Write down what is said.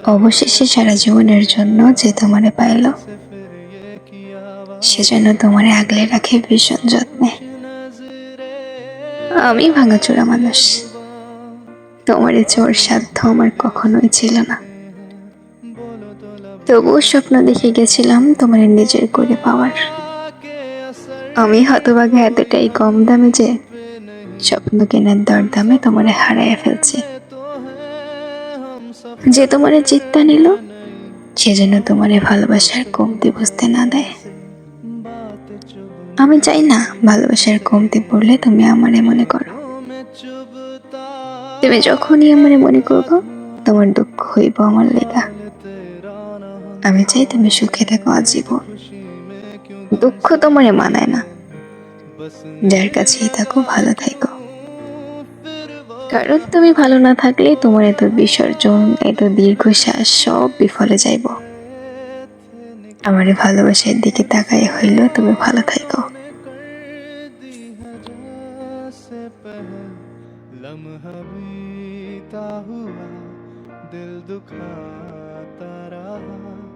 অবশেষে সারা জীবনের জন্য যে তোমারে পাইল, সেজন্য তোমারে আগলে রাখে ভীষণ যত্নে। আমি ভাঙাচোরা মানুষ, তোমারে চোর সাধ্য আমার কখনোই ছিল না। তবুও স্বপ্ন দেখে গেছিলাম তোমারে নিজের করে পাওয়ার। আমি হতভাগা এতটাই কম দামে যে স্বপ্ন কেনার দরদামে তোমারে হারাইয়া ফেলছি। যে তোমারে চিত্তা নিল, সেজন্য তোমারে ভালোবাসার কমতি বুঝতে না দেয়। আমি চাই না ভালোবাসার কমতি পড়লে তুমি আমারে মনে করো। তুমি যখনই আমারে মনে করবো, তোমার দুঃখ হইব আমার লেগা। আমি চাই তুমি সুখে থাকো আজীবন। দুঃখ তোমারে মানায় না, যার কাছেই থাকো ভালো থাকো। কারণ তুমি ভালো না থাকলে তোমার এত বিসর্জন, এত দীর্ঘশ্বাস সব বিফলে যাইব। আমারে ভালোবাসার দিকে তাকায় হইল তুমি ভালো থাকো। लम्हा बीता हुआ दिल दुखाता रहा।